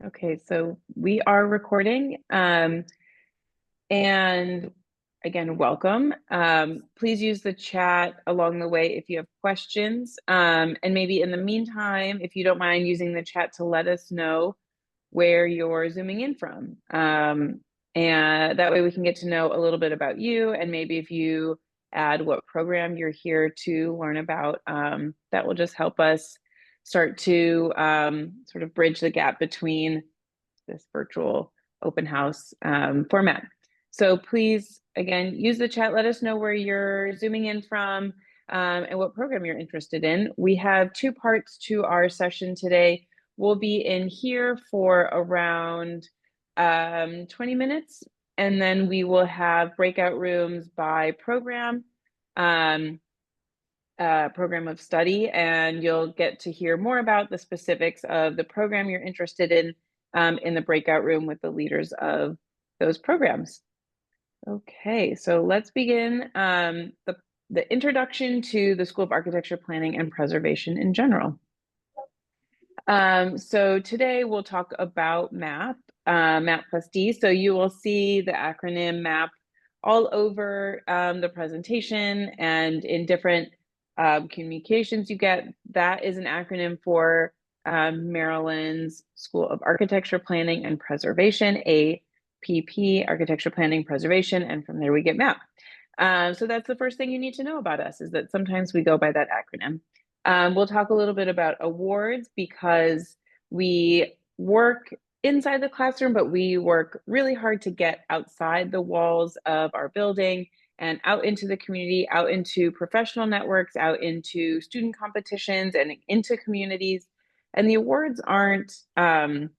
Okay, so we are recording. And again, welcome. Please use the chat along the way if you have questions. And maybe in the meantime, if you don't mind using the chat to let us know where you're zooming in from. And that way we can get to know a little bit about you, and maybe if you add what program you're here to learn about, that will just help us start to sort of bridge the gap between this virtual open house format. So please, again, use the chat. Let us know where you're zooming in from and what program you're interested in. We have two parts to our session today. We'll be in here for around 20 minutes, and then we will have breakout rooms by program. Program of study, and you'll get to hear more about the specifics of the program you're interested in the breakout room with the leaders of those programs. Okay, so let's begin the introduction to the School of Architecture, Planning, and Preservation in general. So today we'll talk about MAPP, MAPP plus D. So you will see the acronym MAPP all over the presentation and in different communications you get. That is an acronym for Maryland's School of Architecture, Planning, and Preservation, APP, Architecture, Planning, Preservation, and from there we get MAPP. So that's the first thing you need to know about us, is that sometimes we go by that acronym. We'll talk a little bit about awards, because we work inside the classroom, but we work really hard to get outside the walls of our building and out into the community, out into professional networks, out into student competitions, and into communities. And the awards aren't the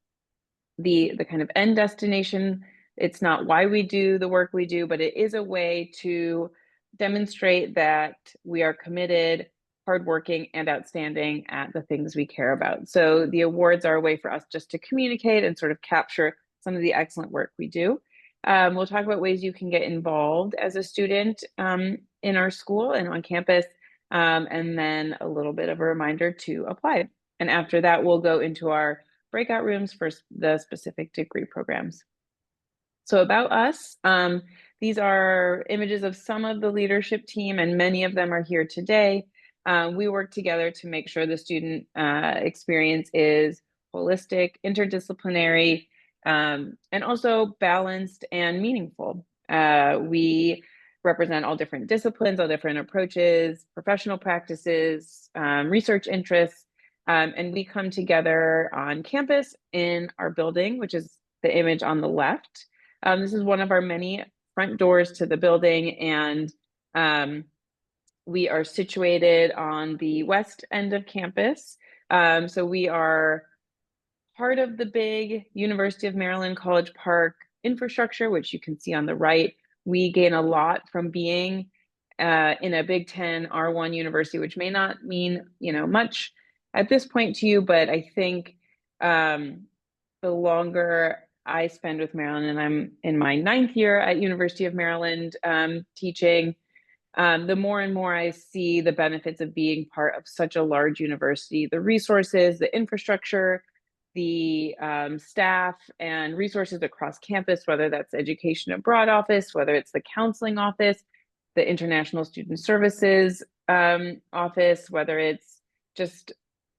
kind of end destination. It's not why we do the work we do, but it is a way to demonstrate that we are committed, hardworking, and outstanding at the things we care about. So the awards are a way for us just to communicate and sort of capture some of the excellent work we do. We'll talk about ways you can get involved as a student in our school and on campus, and then a little bit of a reminder to apply. And after that, we'll go into our breakout rooms for the specific degree programs. So about us, these are images of some of the leadership team, and many of them are here today. We work together to make sure the student experience is holistic, interdisciplinary, and also balanced and meaningful. We represent all different disciplines, all different approaches, professional practices, research interests, and we come together on campus in our building, which is the image on the left. This is one of our many front doors to the building, and we are situated on the west end of campus. So we are part of the big University of Maryland College Park infrastructure, which you can see on the right. We gain a lot from being in a Big Ten R1 university, which may not mean much at this point to you, but I think the longer I spend with Maryland, and I'm in my 9th year at University of Maryland teaching, the more and more I see the benefits of being part of such a large university, the resources, the infrastructure, the staff and resources across campus, whether that's education abroad office, whether it's the counseling office, the international student services office, whether it's just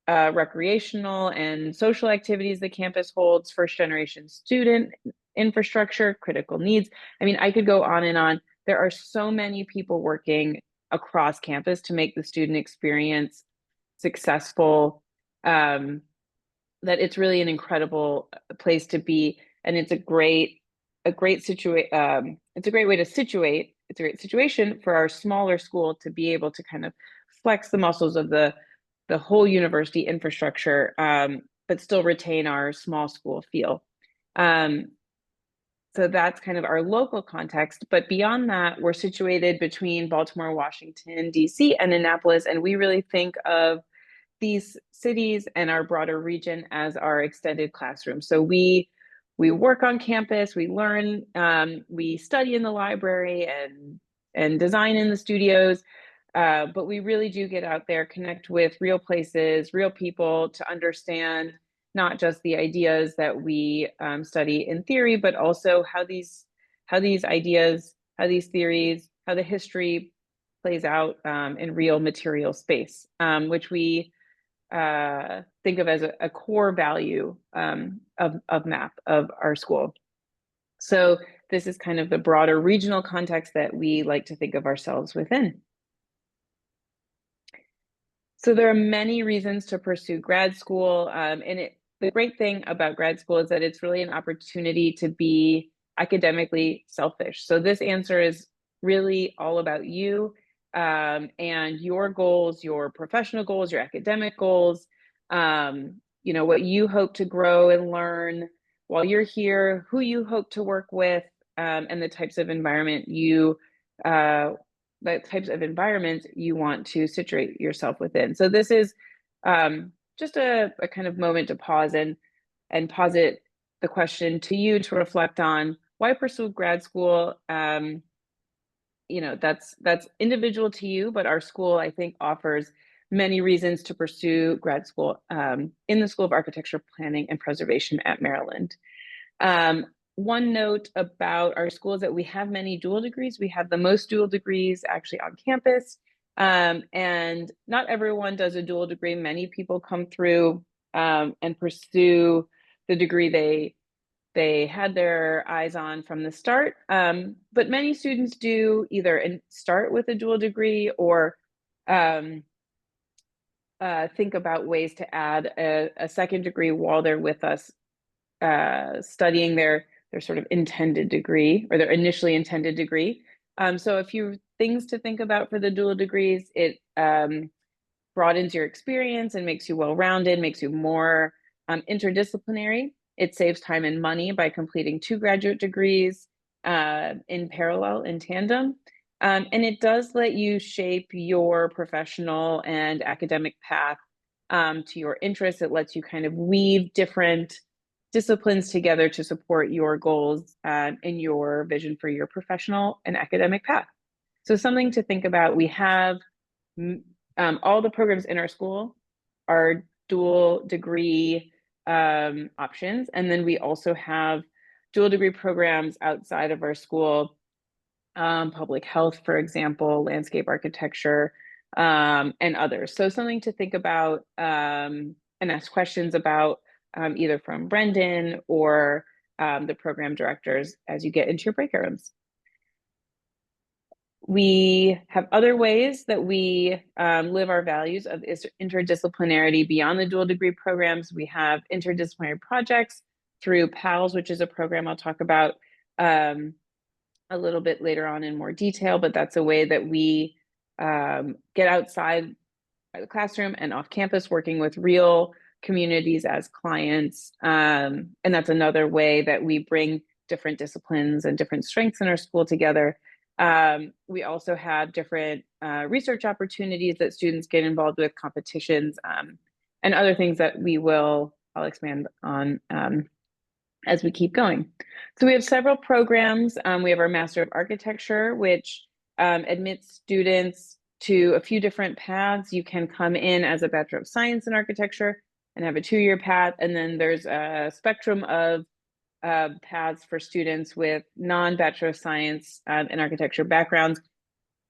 recreational and social activities the campus holds, first generation student infrastructure, critical needs. I mean, I could go on and on. There are so many people working across campus to make the student experience successful, that it's really an incredible place to be. And it's a great situation. It's a great way to situate. It's a great situation for our smaller school to be able to kind of flex the muscles of the whole university infrastructure, but still retain our small school feel. So that's kind of our local context. But beyond that, we're situated between Baltimore, Washington, D.C., and Annapolis. And we really think of these cities and our broader region as our extended classroom. So we work on campus, we learn, we study in the library and design in the studios, but we really do get out there, connect with real places, real people, to understand not just the ideas that we study in theory, but also how these ideas, how these theories, how the history plays out in real material space, which we think of as a core value of MAPP, of our school. So this is kind of the broader regional context that we like to think of ourselves within. So there are many reasons to pursue grad school, and the great thing about grad school is that it's really an opportunity to be academically selfish. So this answer is really all about you and your goals, your professional goals, your academic goals, what you hope to grow and learn while you're here, who you hope to work with, and the types of environments you want to situate yourself within. So this is just a kind of moment to pause and posit the question to you to reflect on why pursue grad school. That's individual to you, but our school, I think, offers many reasons to pursue grad school in the School of Architecture, Planning, and Preservation at Maryland. One note about our school is that we have many dual degrees. We have the most dual degrees actually on campus. And not everyone does a dual degree. Many people come through and pursue the degree they had their eyes on from the start. But many students do either start with a dual degree or think about ways to add a second degree while they're with us studying their sort of intended degree, or their initially intended degree. So a few things to think about for the dual degrees: it broadens your experience and makes you well-rounded, makes you more interdisciplinary. It saves time and money by completing 2 graduate degrees in parallel, in tandem. And it does let you shape your professional and academic path to your interests. It lets you kind of weave different disciplines together to support your goals and your vision for your professional and academic path. So something to think about: we have all the programs in our school are dual degree options. And then we also have dual degree programs outside of our school, public health, for example, landscape architecture, and others. So something to think about and ask questions about either from Brendan or the program directors as you get into your breakout rooms. We have other ways that we live our values of interdisciplinarity beyond the dual degree programs. We have interdisciplinary projects through PALS, which is a program I'll talk about a little bit later on in more detail, but that's a way that we get outside the classroom and off campus, working with real communities as clients. And that's another way that we bring different disciplines and different strengths in our school together. We also have different research opportunities that students get involved with, competitions, and other things that I'll expand on as we keep going. So we have several programs. We have our Master of Architecture, which admits students to a few different paths. You can come in as a Bachelor of Science in Architecture and have a 2-year path. And then there's a spectrum of paths for students with non-Bachelor of Science in Architecture backgrounds.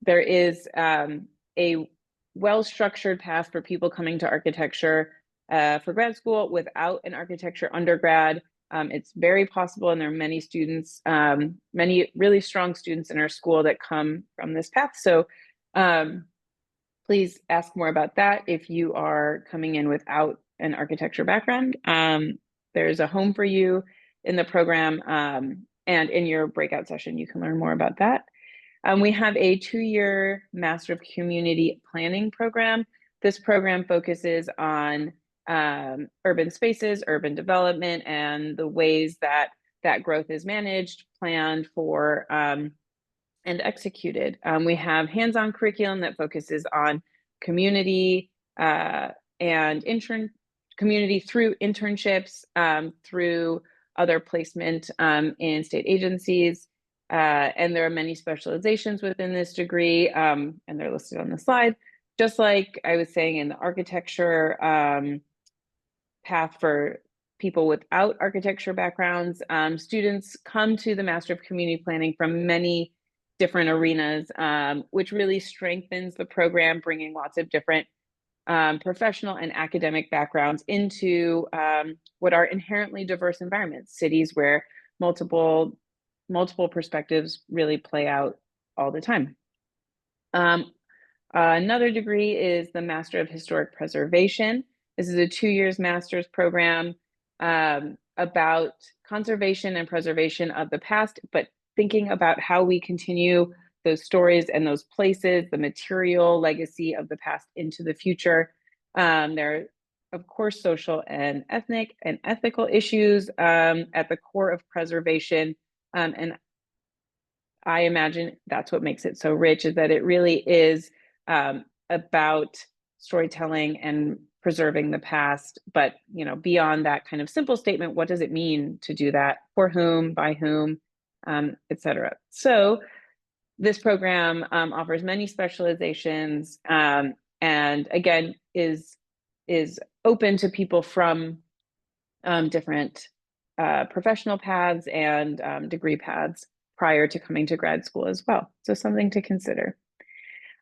There is a well-structured path for people coming to architecture for grad school without an architecture undergrad. It's very possible, and there are many students, many really strong students in our school that come from this path. So please ask more about that if you are coming in without an architecture background. There's a home for you in the program, and in your breakout session, you can learn more about that. We have a 2-year Master of Community Planning program. This program focuses on urban spaces, urban development, and the ways that growth is managed, planned for, and executed. We have hands-on curriculum that focuses on community and community through internships, through other placement in state agencies. And there are many specializations within this degree, and they're listed on the slide. Just like I was saying in the architecture path for people without architecture backgrounds. Students come to the Master of Community Planning from many different arenas, which really strengthens the program, bringing lots of different professional and academic backgrounds into what are inherently diverse environments, cities where multiple perspectives really play out all the time. Another degree is the Master of Historic Preservation. This is a 2 years master's program about conservation and preservation of the past, but thinking about how we continue those stories and those places, the material legacy of the past into the future. There are, of course, social and ethnic and ethical issues at the core of preservation. And I imagine that's what makes it so rich, is that it really is about storytelling and preserving the past, but beyond that kind of simple statement, what does it mean to do that, for whom, by whom, etc. So this program offers many specializations, and again is open to people from different professional paths and degree paths prior to coming to grad school as well. So something to consider.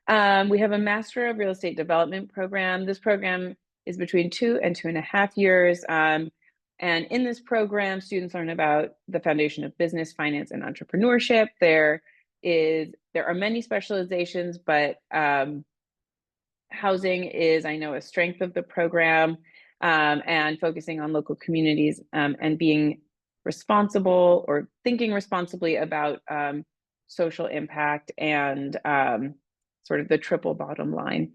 We have a Master of Real Estate Development program. This program is between 2 and 2.5 years. And in this program, students learn about the foundation of business, finance, and entrepreneurship. There are many specializations, but housing is, I know, a strength of the program, and focusing on local communities and being responsible or thinking responsibly about social impact and sort of the triple bottom line.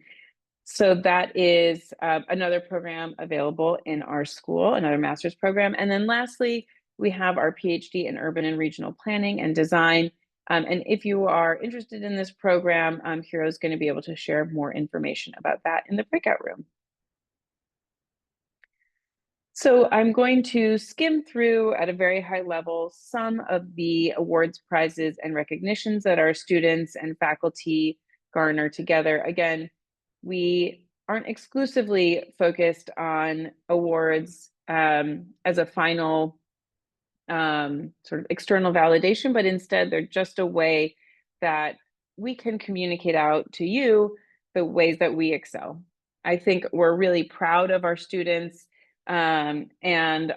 So that is another program available in our school, another master's program. And then lastly, we have our PhD in urban and regional planning and design. And if you are interested in this program, Hiro is going to be able to share more information about that in the breakout room. So I'm going to skim through at a very high level some of the awards, prizes, and recognitions that our students and faculty garner together. Again, we aren't exclusively focused on awards as a final sort of external validation, but instead they're just a way that we can communicate out to you the ways that we excel. I think we're really proud of our students and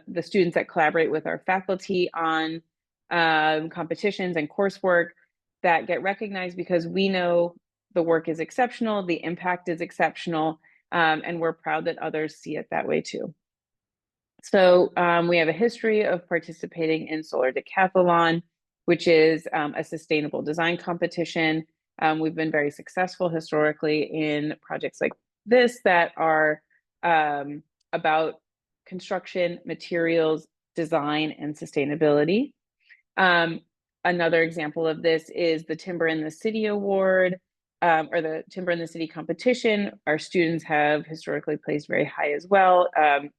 the students that collaborate with our faculty on competitions and coursework that get recognized, because we know the work is exceptional, the impact is exceptional, and we're proud that others see it that way too. So we have a history of participating in Solar Decathlon, which is a sustainable design competition. We've been very successful historically in projects like this that are about construction, materials, design, and sustainability. Another example of this is the Timber in the City Award, or the Timber in the City competition. Our students have historically placed very high as well.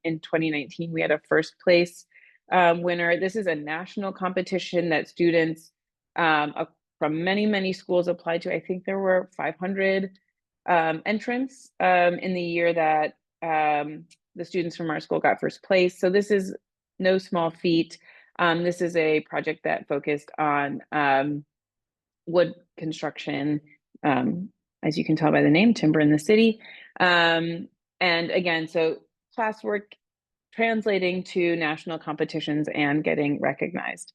In 2019, we had a first place winner. This is a national competition that students from many, many schools applied to. I think there were 500 entrants in the year that the students from our school got first place. So this is no small feat. This is a project that focused on wood construction, as you can tell by the name, Timber in the City. And again, so classwork translating to national competitions and getting recognized.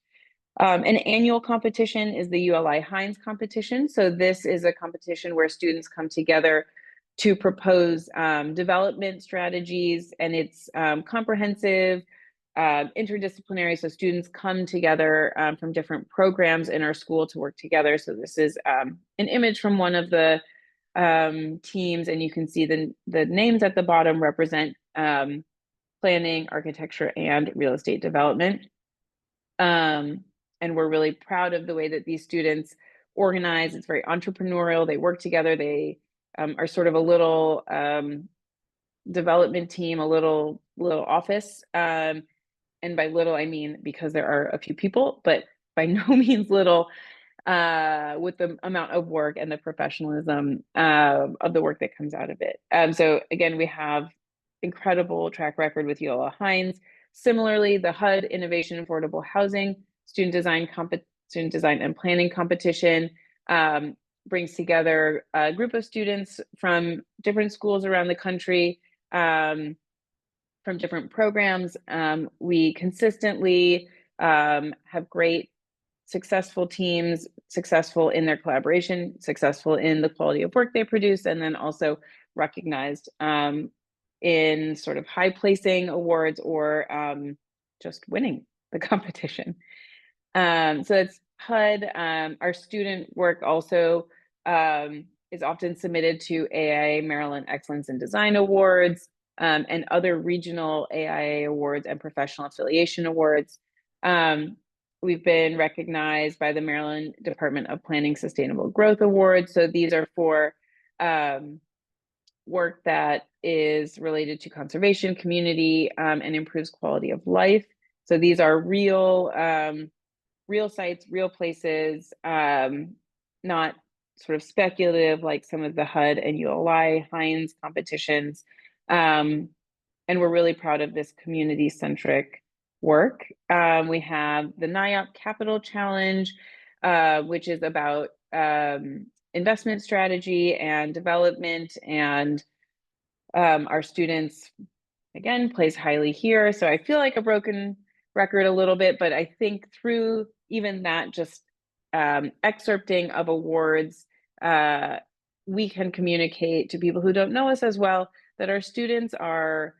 An annual competition is the ULI Hines competition. So this is a competition where students come together to propose development strategies, and it's comprehensive, interdisciplinary. So students come together from different programs in our school to work together. So this is an image from one of the teams, and you can see the names at the bottom represent planning, architecture, and real estate development. And we're really proud of the way that these students organize. It's very entrepreneurial. They work together. They are sort of a little development team, a little office. And by little, I mean because there are a few people, but by no means little with the amount of work and the professionalism of the work that comes out of it. So again, we have incredible track record with ULI Hines. Similarly, the HUD Innovation Affordable Housing Student Design and Planning Competition brings together a group of students from different schools around the country, from different programs. We consistently have great, successful teams, successful in their collaboration, successful in the quality of work they produce, and then also recognized in sort of high placing awards or just winning the competition. So it's HUD. Our student work also is often submitted to AIA Maryland Excellence in Design Awards and other regional AIA awards and professional affiliation awards. We've been recognized by the Maryland Department of Planning Sustainable Growth Awards. So these are for work that is related to conservation, community, and improves quality of life. So these are real sites, real places, not sort of speculative like some of the HUD and ULI Hines competitions. And we're really proud of this community-centric work. We have the NIOP Capital Challenge, which is about investment strategy and development, and our students, again, place highly here. So I feel like a broken record a little bit, but I think through even that just excerpting of awards, we can communicate to people who don't know us as well that our students are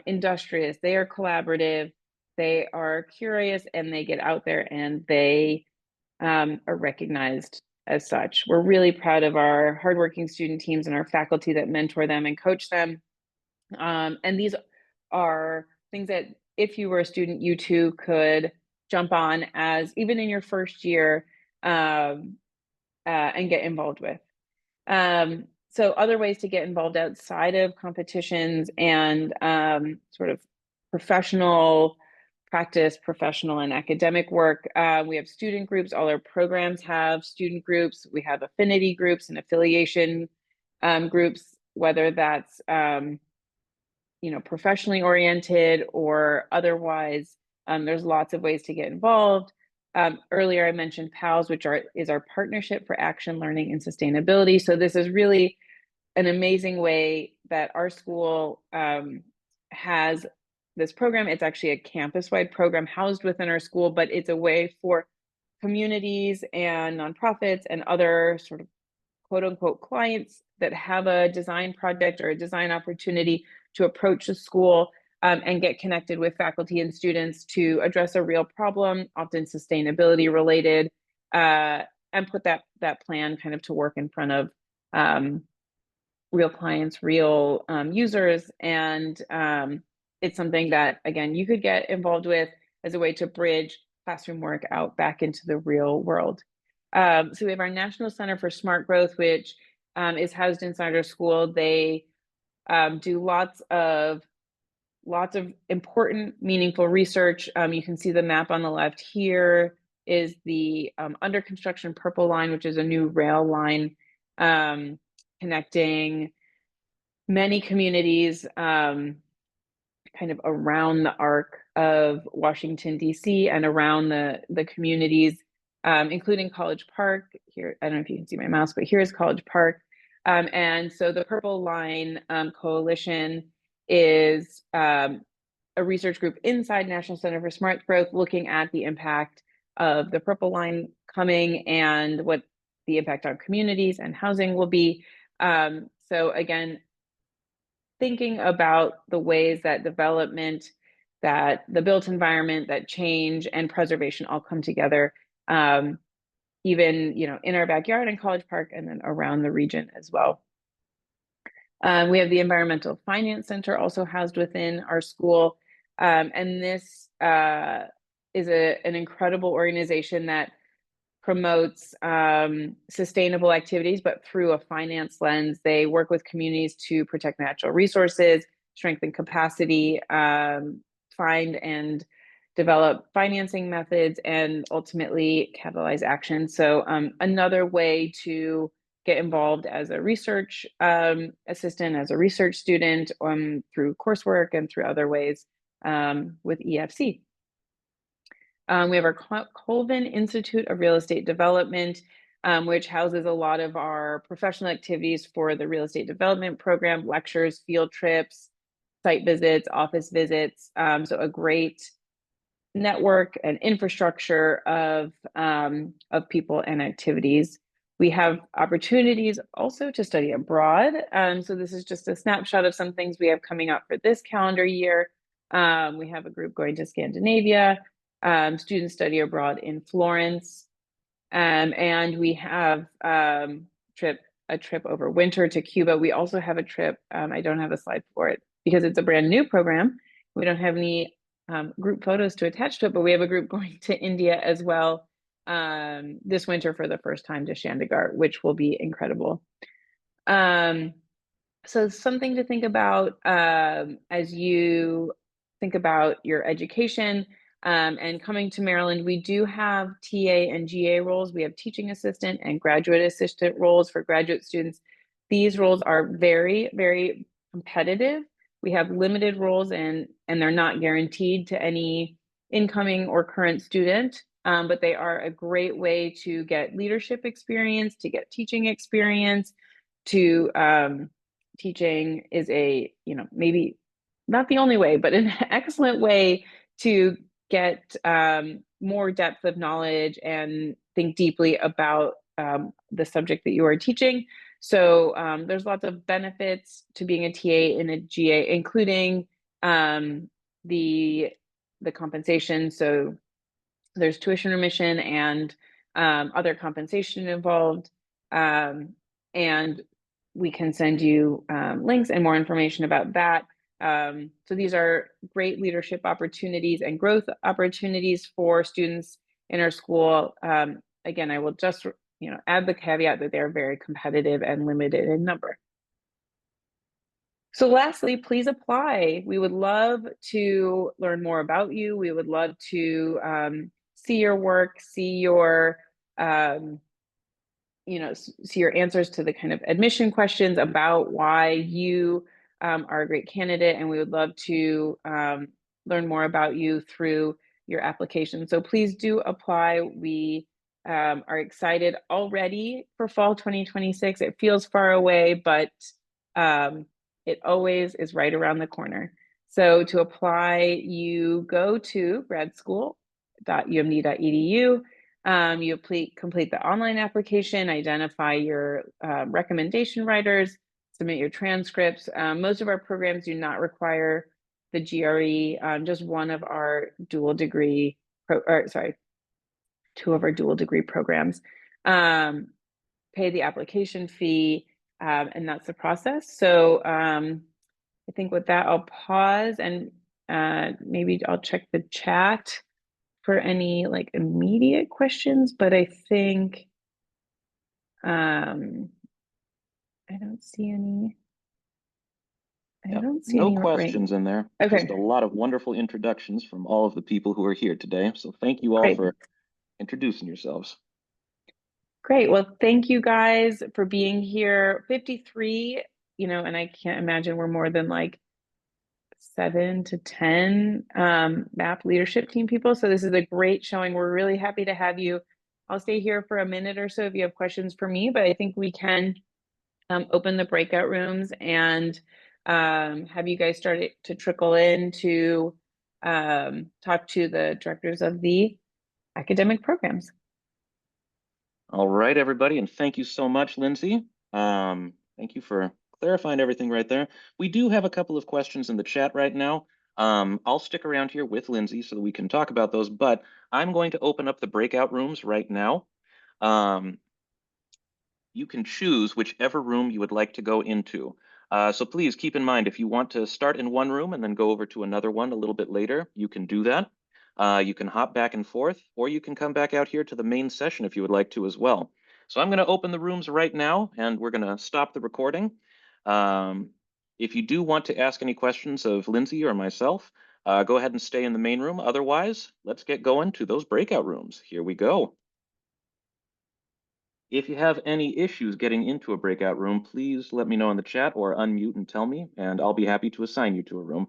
industrious, they are collaborative, they are curious, and they get out there and they are recognized as such. We're really proud of our hardworking student teams and our faculty that mentor them and coach them. And these are things that if you were a student, you too could jump on as even in your first year and get involved with. So other ways to get involved outside of competitions and sort of professional practice, professional and academic work. We have student groups. All our programs have student groups. We have affinity groups and affiliation groups, whether that's professionally oriented or otherwise. There's lots of ways to get involved. Earlier, I mentioned PALS, which is our Partnership for Action, Learning, and Sustainability. So this is really an amazing way that our school has this program. It's actually a campus-wide program housed within our school, but it's a way for communities and nonprofits and other sort of quote unquote clients that have a design project or a design opportunity to approach the school and get connected with faculty and students to address a real problem, often sustainability related, and put that plan kind of to work in front of real clients, real users. And it's something that, again, you could get involved with as a way to bridge classroom work out back into the real world. So we have our National Center for Smart Growth, which is housed inside our school. They do lots of important, meaningful research. You can see the map on the left here is the under construction purple line, which is a new rail line connecting many communities kind of around the arc of Washington, D.C. and around the communities, including College Park. Here, I don't know if you can see my mouse, but here's College Park. And so the Purple Line Coalition is a research group inside National Center for Smart Growth looking at the impact of the Purple Line coming and what the impact on communities and housing will be. So again, thinking about the ways that development, that the built environment, that change and preservation all come together, even in our backyard in College Park and then around the region as well. We have the Environmental Finance Center also housed within our school. And this is an incredible organization that promotes sustainable activities, but through a finance lens. They work with communities to protect natural resources, strengthen capacity, find and develop financing methods, and ultimately catalyze action. So another way to get involved as a research assistant, as a research student, through coursework and through other ways with EFC. We have our Colvin Institute of Real Estate Development, which houses a lot of our professional activities for the real estate development program, lectures, field trips, site visits, office visits. So a great network and infrastructure of people and activities. We have opportunities also to study abroad. So this is just a snapshot of some things we have coming up for this calendar year. We have a group going to Scandinavia, students study abroad in Florence, and we have a trip over winter to Cuba. We also have a trip, I don't have a slide for it because it's a brand new program. We don't have any group photos to attach to it, but we have a group going to India as well this winter for the first time to Chandigarh, which will be incredible. So something to think about as you think about your education and coming to Maryland. We do have TA and GA roles. We have teaching assistant and graduate assistant roles for graduate students. These roles are very, very competitive. We have limited roles and they're not guaranteed to any incoming or current student, but they are a great way to get leadership experience, to get teaching experience, to teaching is a, maybe not the only way, but an excellent way to get more depth of knowledge and think deeply about the subject that you are teaching. So there's lots of benefits to being a TA in a GA, including the compensation. So there's tuition remission and other compensation involved. And we can send you links and more information about that. So these are great leadership opportunities and growth opportunities for students in our school. Again, I will just add the caveat that they're very competitive and limited in number. So lastly, please apply. We would love to learn more about you. We would love to see your work, see your see your answers to the kind of admission questions about why you are a great candidate, and we would love to learn more about you through your application. So please do apply. We are excited already for fall 2026. It feels far away, but it always is right around the corner. So to apply, you go to gradschool.umd.edu. You complete the online application, identify your recommendation writers, submit your transcripts. Most of our programs do not require the GRE. Just one of our dual degree, two of our dual degree programs. Pay the application fee, and that's the process. So I think with that, I'll pause and maybe I'll check the chat for any like immediate questions, but I think I don't see any. No questions in there. Okay. Just a lot of wonderful introductions from all of the people who are here today. So thank you all for introducing yourselves. Great. Well, thank you guys for being here. 53, and I can't imagine we're more than like 7 to 10 MAPP leadership team people. So this is a great showing. We're really happy to have you. I'll stay here for a minute or so if you have questions for me, but I think we can open the breakout rooms and have you guys start to trickle in to talk to the directors of the academic programs. All right, everybody, and thank you so much, Lindsay. Thank you for clarifying everything right there. We do have a couple of questions in the chat right now. I'll stick around here with Lindsay so that we can talk about those, but I'm going to open up the breakout rooms right now. You can choose whichever room you would like to go into. So please keep in mind, if you want to start in one room and then go over to another one a little bit later, you can do that. You can hop back and forth, or you can come back out here to the main session if you would like to as well. So I'm going to open the rooms right now, and we're going to stop the recording. If you do want to ask any questions of Lindsay or myself, go ahead and stay in the main room. Otherwise, let's get going to those breakout rooms. Here we go. If you have any issues getting into a breakout room, please let me know in the chat or unmute and tell me, and I'll be happy to assign you to a room.